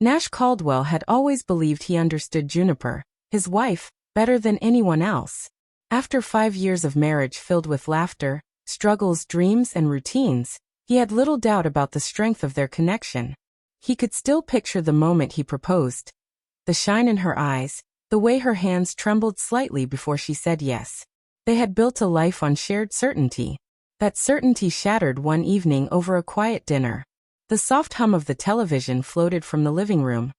Nash Caldwell had always believed he understood Juniper, his wife, better than anyone else. After 5 years of marriage filled with laughter, struggles, dreams, and routines, he had little doubt about the strength of their connection. He could still picture the moment he proposed. The shine in her eyes, the way her hands trembled slightly before she said yes. They had built a life on shared certainty. That certainty shattered one evening over a quiet dinner. The soft hum of the television floated from the living room,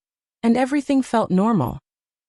and everything felt normal.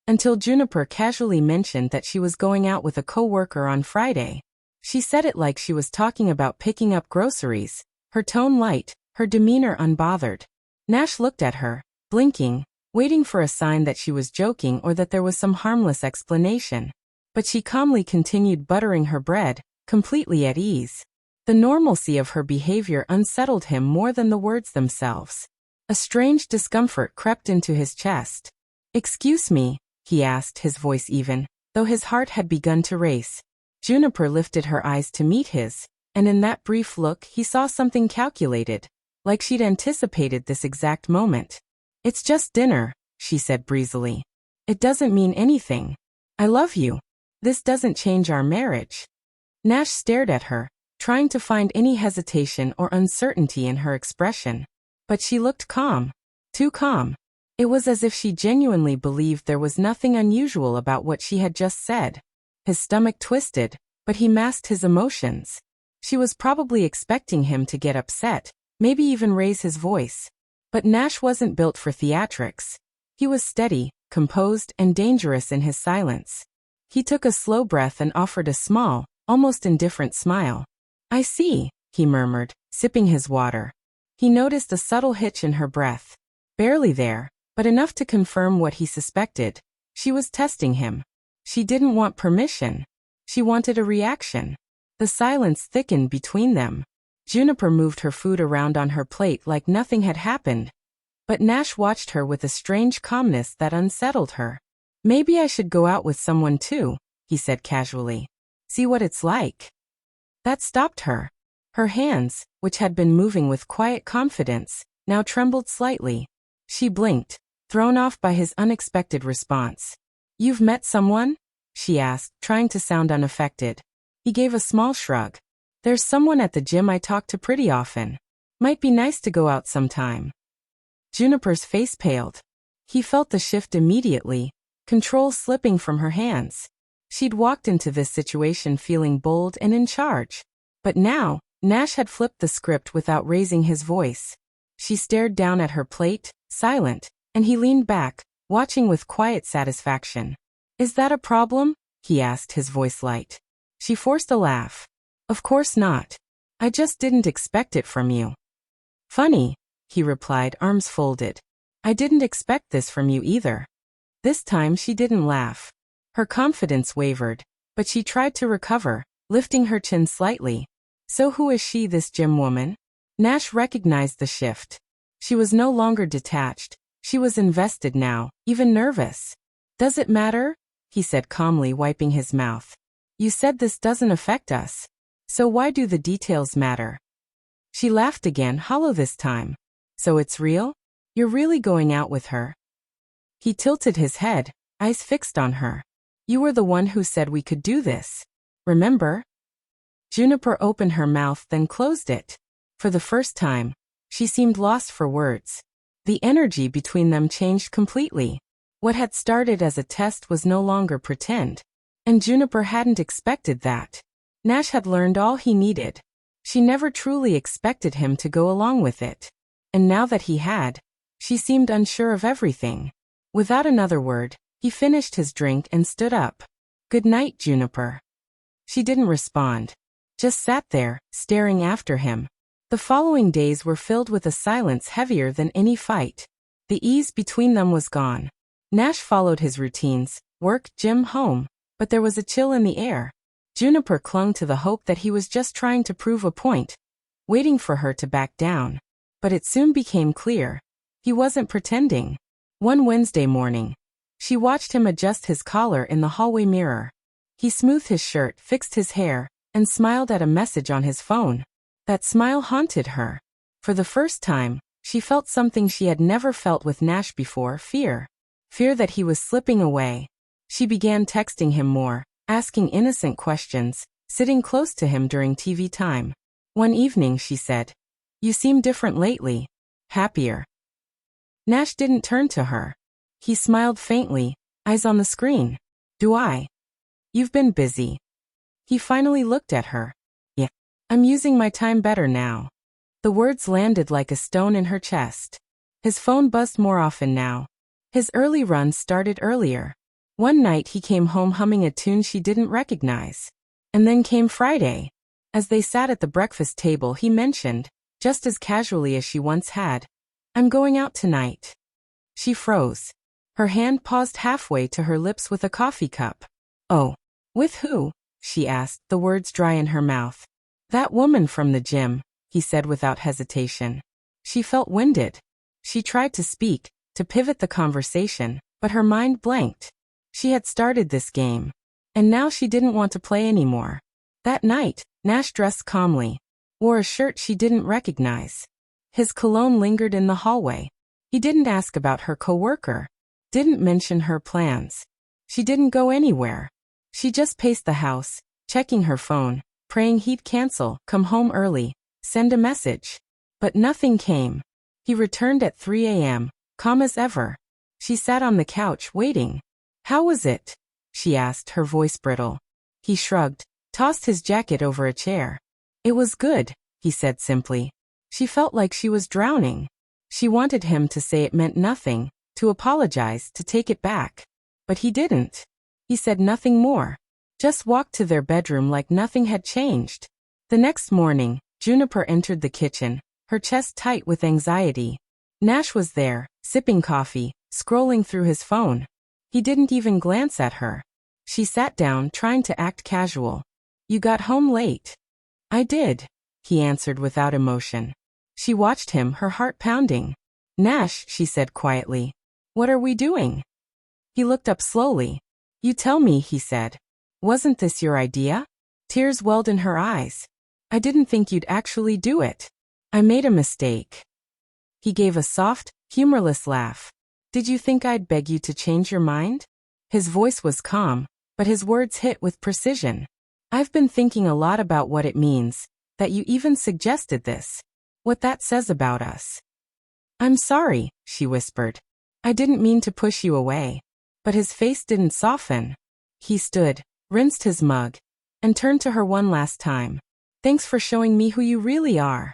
Until Juniper casually mentioned that she was going out with a coworker on Friday. She said it like she was talking about picking up groceries, her tone light, her demeanor unbothered. Nash looked at her, blinking, waiting for a sign that she was joking or that there was some harmless explanation. But she calmly continued buttering her bread, completely at ease. The normalcy of her behavior unsettled him more than the words themselves. A strange discomfort crept into his chest. "Excuse me," he asked, his voice even, though his heart had begun to race. Juniper lifted her eyes to meet his, and in that brief look he saw something calculated, like she'd anticipated this exact moment. "It's just dinner," she said breezily. "It doesn't mean anything. I love you. This doesn't change our marriage." Nash stared at her, trying to find any hesitation or uncertainty in her expression. But she looked calm. Too calm. It was as if she genuinely believed there was nothing unusual about what she had just said. His stomach twisted, but he masked his emotions. She was probably expecting him to get upset, maybe even raise his voice. But Nash wasn't built for theatrics. He was steady, composed, and dangerous in his silence. He took a slow breath and offered a small, almost indifferent smile. "I see," he murmured, sipping his water. He noticed a subtle hitch in her breath. Barely there, but enough to confirm what he suspected. She was testing him. She didn't want permission. She wanted a reaction. The silence thickened between them. Juniper moved her food around on her plate like nothing had happened. But Nash watched her with a strange calmness that unsettled her. "Maybe I should go out with someone too," he said casually. "See what it's like." That stopped her. Her hands, which had been moving with quiet confidence, now trembled slightly. She blinked, thrown off by his unexpected response. "You've met someone?" she asked, trying to sound unaffected. He gave a small shrug. "There's someone at the gym I talk to pretty often. Might be nice to go out sometime." Juniper's face paled. He felt the shift immediately, control slipping from her hands. She'd walked into this situation feeling bold and in charge. But now, Nash had flipped the script without raising his voice. She stared down at her plate, silent, and he leaned back, watching with quiet satisfaction. "Is that a problem?" he asked, his voice light. She forced a laugh. "Of course not. I just didn't expect it from you." "Funny," he replied, arms folded. "I didn't expect this from you either." This time she didn't laugh. Her confidence wavered, but she tried to recover, lifting her chin slightly. "So who is she, this gym woman?" Nash recognized the shift. She was no longer detached. She was invested now, even nervous. "Does it matter?" he said calmly, wiping his mouth. "You said this doesn't affect us. So why do the details matter?" She laughed again, hollow this time. "So it's real? You're really going out with her?" He tilted his head, eyes fixed on her. "You were the one who said we could do this. Remember?" Juniper opened her mouth, then closed it. For the first time, she seemed lost for words. The energy between them changed completely. What had started as a test was no longer pretend. And Juniper hadn't expected that. Nash had learned all he needed. She never truly expected him to go along with it. And now that he had, she seemed unsure of everything. Without another word, he finished his drink and stood up. "Good night, Juniper." She didn't respond. Just sat there, staring after him. The following days were filled with a silence heavier than any fight. The ease between them was gone. Nash followed his routines, work, gym, home, but there was a chill in the air. Juniper clung to the hope that he was just trying to prove a point, waiting for her to back down. But it soon became clear. He wasn't pretending. One Wednesday morning, she watched him adjust his collar in the hallway mirror. He smoothed his shirt, fixed his hair, and smiled at a message on his phone. That smile haunted her. For the first time, She felt something she had never felt with Nash before, fear. Fear that he was slipping away. She began texting him more, asking innocent questions, sitting close to him during TV time. One evening she said, "You seem different lately. Happier." Nash didn't turn to her. He smiled faintly, eyes on the screen. "Do I? You've been busy." He finally looked at her. "Yeah. I'm using my time better now." The words landed like a stone in her chest. His phone buzzed more often now. His early runs started earlier. One night he came home humming a tune she didn't recognize. And then came Friday. As they sat at the breakfast table, he mentioned, just as casually as she once had, "I'm going out tonight." She froze. Her hand paused halfway to her lips with a coffee cup. "Oh. With who?" she asked, the words dry in her mouth. "That woman from the gym," he said without hesitation. She felt winded. She tried to speak, to pivot the conversation, but her mind blanked. She had started this game. And now she didn't want to play anymore. That night, Nash dressed calmly. Wore a shirt she didn't recognize. His cologne lingered in the hallway. He didn't ask about her coworker. Didn't mention her plans. She didn't go anywhere. She just paced the house, checking her phone, praying he'd cancel, come home early, send a message. But nothing came. He returned at 3 a.m., calm as ever. She sat on the couch, waiting. "How was it?" she asked, her voice brittle. He shrugged, tossed his jacket over a chair. "It was good," he said simply. She felt like she was drowning. She wanted him to say it meant nothing, to apologize, to take it back. But he didn't. He said nothing more. Just walked to their bedroom like nothing had changed. The next morning, Juniper entered the kitchen, her chest tight with anxiety. Nash was there, sipping coffee, scrolling through his phone. He didn't even glance at her. She sat down, trying to act casual. "You got home late." "I did," he answered without emotion. She watched him, her heart pounding. "Nash," she said quietly, "what are we doing?" He looked up slowly. "You tell me," he said. "Wasn't this your idea?" Tears welled in her eyes. "I didn't think you'd actually do it. I made a mistake." He gave a soft, humorless laugh. "Did you think I'd beg you to change your mind?" His voice was calm, but his words hit with precision. "I've been thinking a lot about what it means, that you even suggested this. What that says about us." "I'm sorry," she whispered. "I didn't mean to push you away." But his face didn't soften. He stood, rinsed his mug, and turned to her one last time. "Thanks for showing me who you really are."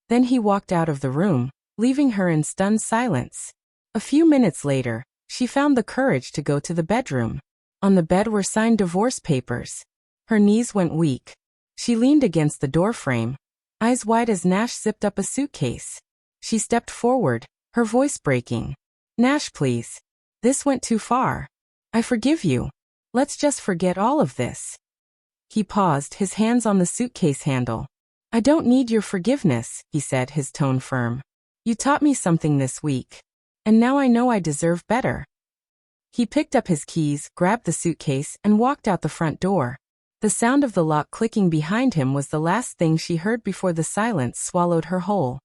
Then he walked out of the room, leaving her in stunned silence. A few minutes later, she found the courage to go to the bedroom. On the bed were signed divorce papers. Her knees went weak. She leaned against the doorframe, eyes wide as Nash zipped up a suitcase. She stepped forward, her voice breaking. "Nash, please. This went too far. I forgive you. Let's just forget all of this." He paused, his hands on the suitcase handle. "I don't need your forgiveness," he said, his tone firm. "You taught me something this week. And now I know I deserve better." He picked up his keys, grabbed the suitcase, and walked out the front door. The sound of the lock clicking behind him was the last thing she heard before the silence swallowed her whole.